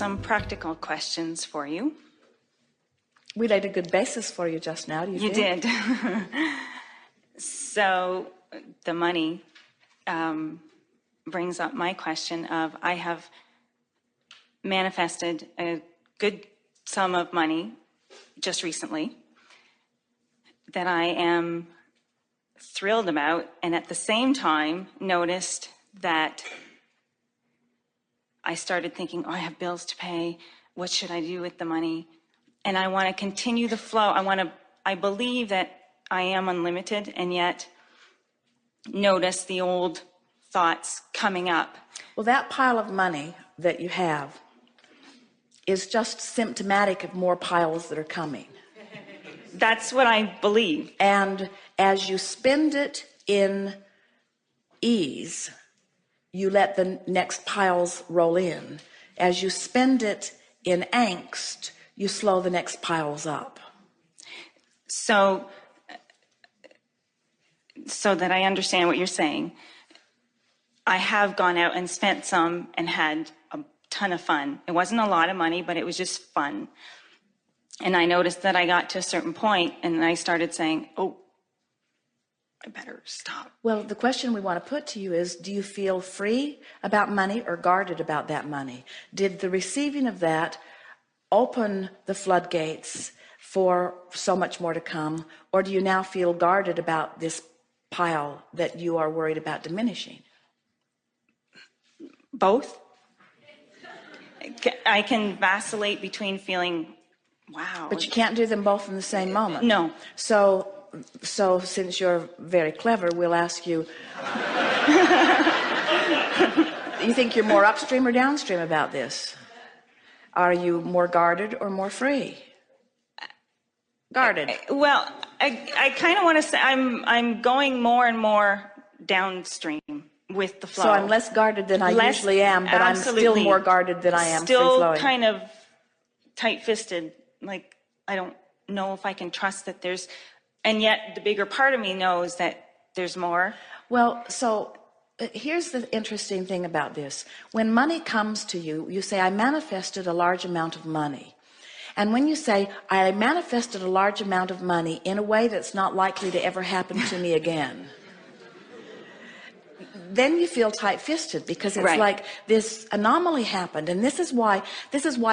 some practical questions for you. We laid a good basis for you just now. You did. So the money brings up my question of, I have manifested a good sum of money just recently that I am thrilled about, and at the same time noticed that I started thinking, oh, I have bills to pay. What should I do with the money? And I want to continue the flow. I believe that I am unlimited, and yet notice the old thoughts coming up. Well, that pile of money that you have is just symptomatic of more piles that are coming. That's what I believe. And as you spend it in ease, you let the next piles roll in. As you spend it in angst, you slow the next piles up. So that I understand what you're saying, I have gone out and spent some and had a ton of fun. It wasn't a lot of money, but it was just fun. And I noticed that I got to a certain point and I started saying, oh, I better stop. Well, the question we want to put to you is, do you feel free about money or guarded about that money? Did the receiving of that open the floodgates for so much more to come? Or do you now feel guarded about this pile that you are worried about diminishing? Both. I can vacillate between feeling, wow. But you can't do them both in the same moment. No. So since you're very clever, we'll ask you, you think you're more upstream or downstream about this? Are you more guarded or more free? Guarded. Well, I kind of want to say I'm going more and more downstream with the flow. So I'm less guarded than I usually am, but absolutely. I'm still more guarded than I am still free-flowing. Kind of tight-fisted. Like, I don't know if I can trust that there's, and yet the bigger part of me knows that there's more. Well, so here's the interesting thing about this. When money comes to you, you say, I manifested a large amount of money. And when you say, I manifested a large amount of money in a way that's not likely to ever happen to me again, then you feel tight-fisted, because it's right. Like this anomaly happened. And this is why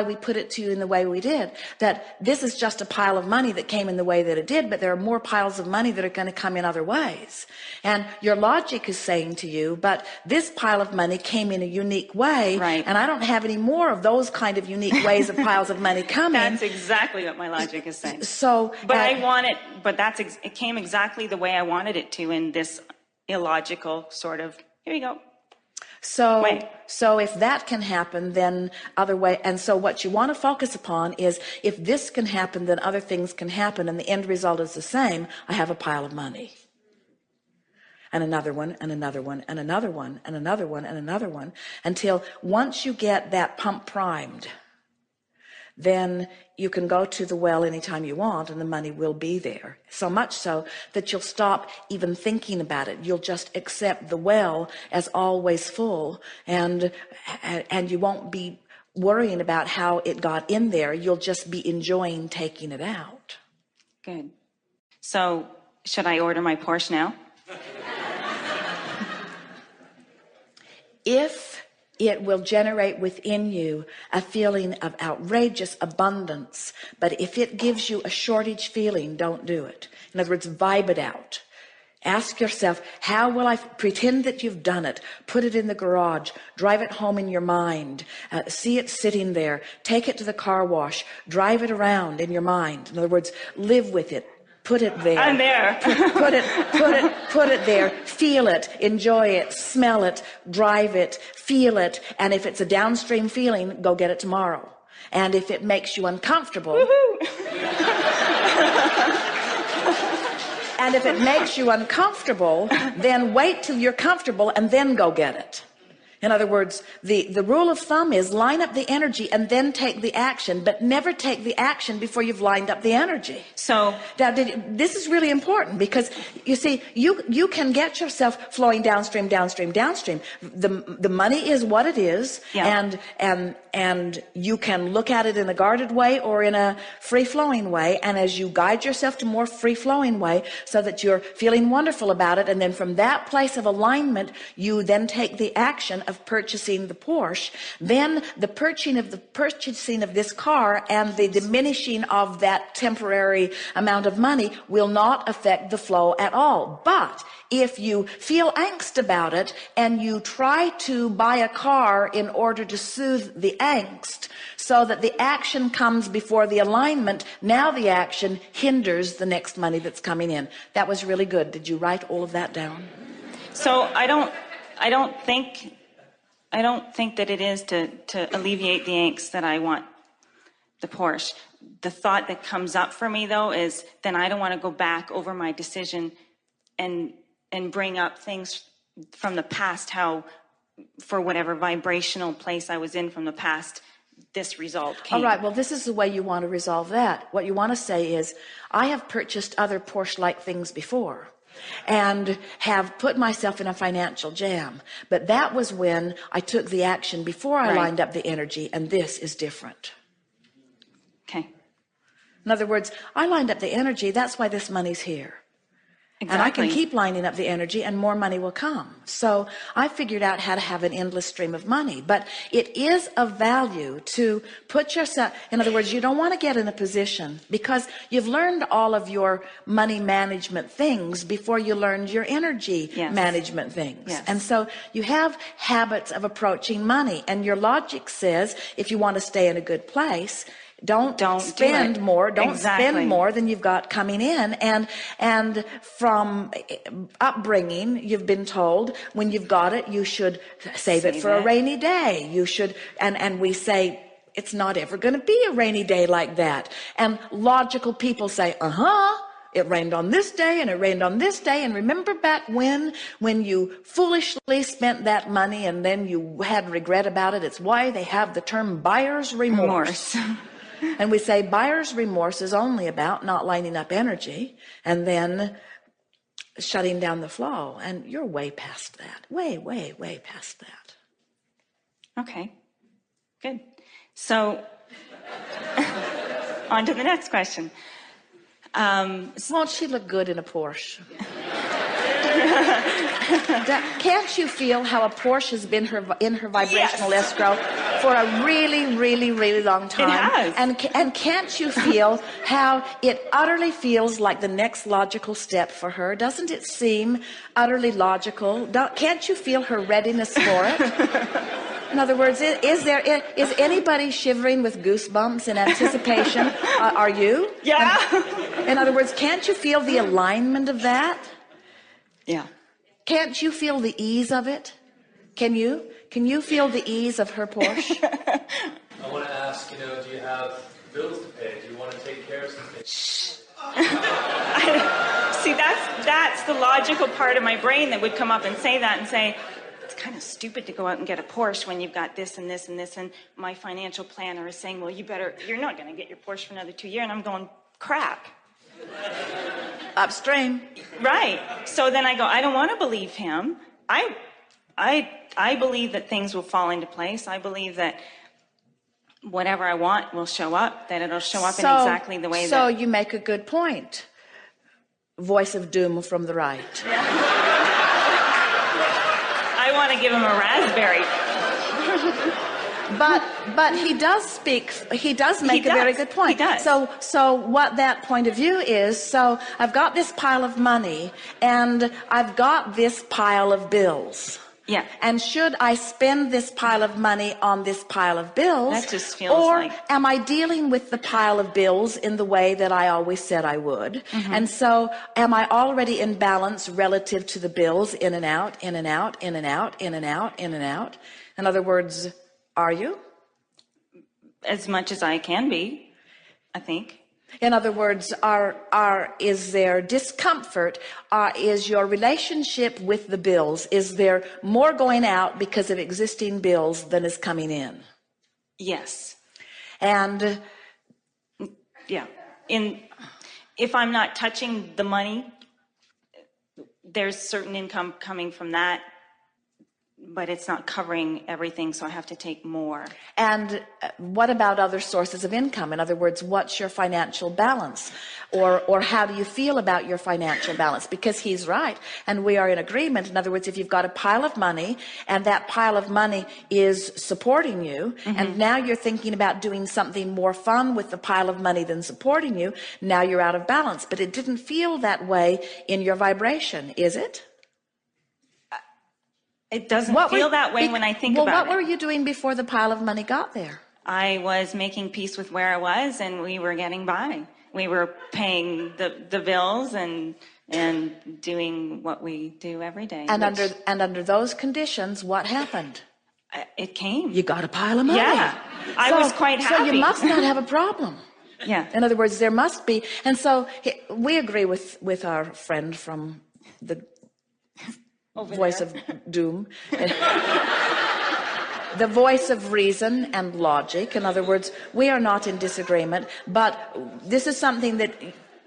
we put it to you in the way we did, that this is just a pile of money that came in the way that it did, but there are more piles of money that are going to come in other ways. And your logic is saying to you, but this pile of money came in a unique way, right. And I don't have any more of those kind of unique ways of piles of money coming. That's exactly what my logic is saying. So, but I want it, but it came exactly the way I wanted it to, in this illogical sort of, here you go. So if that can happen, then other way. And so what you want to focus upon is, if this can happen, then other things can happen, and the end result is the same. I have a pile of money. And another one, and another one, and another one, and another one, and another one, until once you get that pump primed, then you can go to the well anytime you want, and the money will be there. So much so that you'll stop even thinking about it. You'll just accept the well as always full, and you won't be worrying about how it got in there. You'll just be enjoying taking it out. Good. So should I order my Porsche now? If it will generate within you a feeling of outrageous abundance, but if it gives you a shortage feeling, don't do it. In other words, vibe it out. Ask yourself, how will I pretend that you've done it? Put it in the garage, drive it home in your mind, see it sitting there, take it to the car wash, drive it around in your mind. In other words, live with it. Put it there. I'm there. Put it there. Feel it, enjoy it, smell it, drive it, feel it. And if it's a downstream feeling, go get it tomorrow. And if it makes you uncomfortable, and if it makes you uncomfortable, then wait till you're comfortable and then go get it. In other words, the rule of thumb is line up the energy and then take the action, but never take the action before you've lined up the energy. So now, this is really important because you see, you can get yourself flowing downstream, downstream, downstream. The money is what it is, yeah. and you can look at it in a guarded way or in a free-flowing way. And as you guide yourself to more free-flowing way, so that you're feeling wonderful about it, and then from that place of alignment, you then take the action of purchasing the Porsche. Then the purchasing of this car and the diminishing of that temporary amount of money will not affect the flow at all. But if you feel angst about it and you try to buy a car in order to soothe the angst so that the action comes before the alignment, now the action hinders the next money that's coming in. That was really good. Did you write all of that down? So I don't think that it is to alleviate the angst that I want the Porsche. The thought that comes up for me though is then I don't want to go back over my decision and bring up things from the past, how for whatever vibrational place I was in from the past, this result came. All right, well, this is the way you want to resolve that. What you want to say is, I have purchased other Porsche-like things before and have put myself in a financial jam. But that was when I took the action before I lined up the energy, and this is different. Okay. In other words, I lined up the energy, that's why this money's here. Exactly. And I can keep lining up the energy and more money will come. So I figured out how to have an endless stream of money. But it is of value to put yourself, in other words, you don't want to get in a position because you've learned all of your money management things before you learned your energy management things. Yes. And so you have habits of approaching money, and your logic says if you want to stay in a good place, don't spend more. Don't spend more than you've got coming in. And from upbringing, you've been told when you've got it, you should save it for a rainy day. You should, and we say, it's not ever going to be a rainy day like that. And logical people say, it rained on this day and it rained on this day. And remember back when you foolishly spent that money and then you had regret about it. It's why they have the term buyer's remorse. And we say buyer's remorse is only about not lining up energy and then shutting down the flow. And you're way past that. Way, way, way past that. Okay, good. So on to the next question. Won't she look good in a Porsche? Can't you feel how a Porsche has been in her vibrational escrow for a really, really, really long time? It has. And can't you feel how it utterly feels like the next logical step for her? Doesn't it seem utterly logical? Can't you feel her readiness for it? In other words, is anybody shivering with goosebumps in anticipation? Are you? Yeah. In other words, can't you feel the alignment of that? Yeah. Can't you feel the ease of it? Can you? Can you feel the ease of her Porsche? I want to ask, do you have bills to pay? Do you want to take care of something? See, that's the logical part of my brain that would come up and say that and say, it's kind of stupid to go out and get a Porsche when you've got this and this and this. And my financial planner is saying, well, you're not going to get your Porsche for another 2 years. And I'm going, crap. Upstream. Right. So then I go, I don't want to believe him. I believe that things will fall into place. I believe that whatever I want will show up, that it'll show up in exactly the way that... So you make a good point. Voice of doom from the right. I want to give him a raspberry. But he does make a very good point. He does. So what that point of view is, so I've got this pile of money and I've got this pile of bills. Yeah. And should I spend this pile of money on this pile of bills? That just feels like... Or am I dealing with the pile of bills in the way that I always said I would? Mm-hmm. And so am I already in balance relative to the bills in and out, in and out, in and out, in and out, in and out? In other words, are you? As much as I can be, I think. In other words, is there discomfort? Is your relationship with the bills, is there more going out because of existing bills than is coming in? Yes. And yeah, if I'm not touching the money, there's certain income coming from that, but it's not covering everything, so I have to take more. And what about other sources of income? In other words, what's your financial balance? Or how do you feel about your financial balance? Because he's right, and we are in agreement. In other words, if you've got a pile of money, and that pile of money is supporting you, and now you're thinking about doing something more fun with the pile of money than supporting you, now you're out of balance. But it didn't feel that way in your vibration, is it? It doesn't feel that way when I think about it. Well, what were you doing before the pile of money got there? I was making peace with where I was, and we were getting by. We were paying the bills and doing what we do every day. And under those conditions, what happened? It came. You got a pile of money. Yeah, I was quite happy. So you must not have a problem. Yeah. In other words, there must be. And so we agree with our friend from the voice of doom. The voice of reason and logic. In other words, we are not in disagreement, but this is something that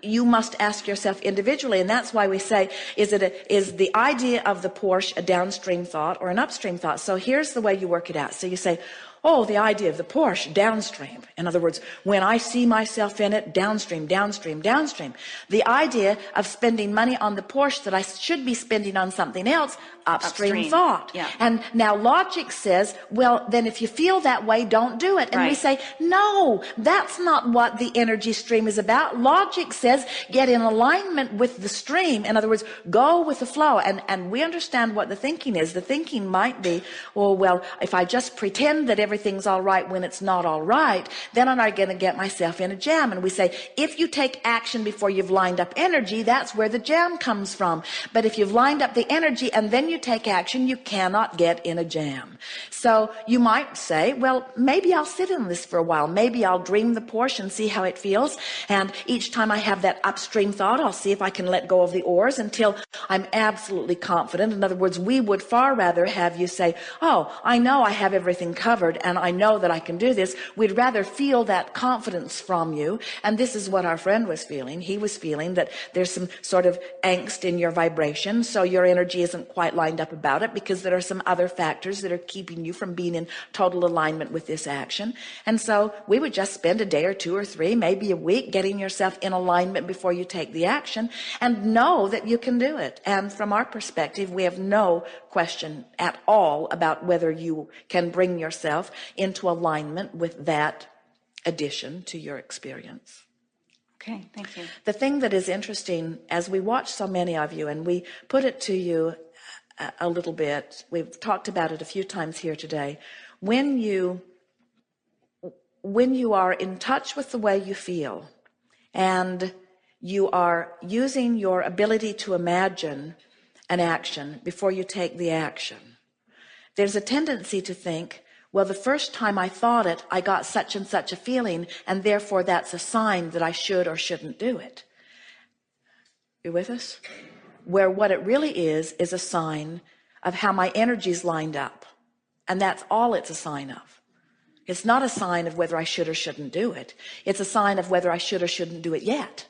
you must ask yourself individually, and that's why we say, is the idea of the Porsche a downstream thought or an upstream thought? So here's the way you work it out. So you say, oh, the idea of the Porsche, downstream. In other words, when I see myself in it, downstream, downstream, downstream. The idea of spending money on the Porsche that I should be spending on something else, upstream thought. Yeah. And now logic says, well, then if you feel that way, don't do it. And we say, no, that's not what the energy stream is about. Logic says, get in alignment with the stream. In other words, go with the flow. And we understand what the thinking is. The thinking might be, oh, well, if I just pretend that everything's all right when it's not all right, then I'm not going to get myself in a jam. And we say, if you take action before you've lined up energy, that's where the jam comes from. But if you've lined up the energy and then you take action, you cannot get in a jam. So you might say, well, maybe I'll sit in this for a while. Maybe I'll dream the Porsche and see how it feels. And each time I have that upstream thought, I'll see if I can let go of the oars until I'm absolutely confident. In other words, we would far rather have you say, oh, I know I have everything covered and I know that I can do this. We'd rather feel that confidence from you. And this is what our friend was feeling. He was feeling that there's some sort of angst in your vibration. So your energy isn't quite lined up about it because there are some other factors that are keeping you from being in total alignment with this action. And so we would just spend a day or two or three, maybe a week, getting yourself in alignment before you take the action and know that you can do it. And from our perspective, we have no question at all about whether you can bring yourself into alignment with that addition to your experience. Okay, thank you. The thing that is interesting, as we watch so many of you, and we put it to you a little bit, we've talked about it a few times here today, when you are in touch with the way you feel and you are using your ability to imagine an action before you take the action, there's a tendency to think, well, the first time I thought it, I got such and such a feeling, and therefore that's a sign that I should or shouldn't do it. You with us? Where what it really is a sign of how my energy's lined up. And that's all it's a sign of. It's not a sign of whether I should or shouldn't do it. It's a sign of whether I should or shouldn't do it yet.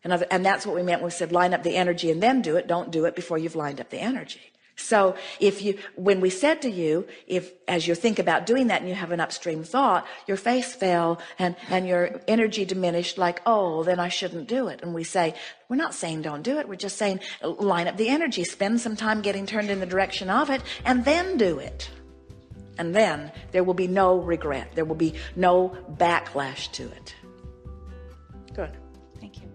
And that's what we meant when we said line up the energy and then do it. Don't do it before you've lined up the energy. So when we said to you, as you think about doing that and you have an upstream thought, your face fell and your energy diminished, like, oh, then I shouldn't do it. And we say, we're not saying don't do it. We're just saying line up the energy, spend some time getting turned in the direction of it, and then do it. And then there will be no regret. There will be no backlash to it. Good. Thank you.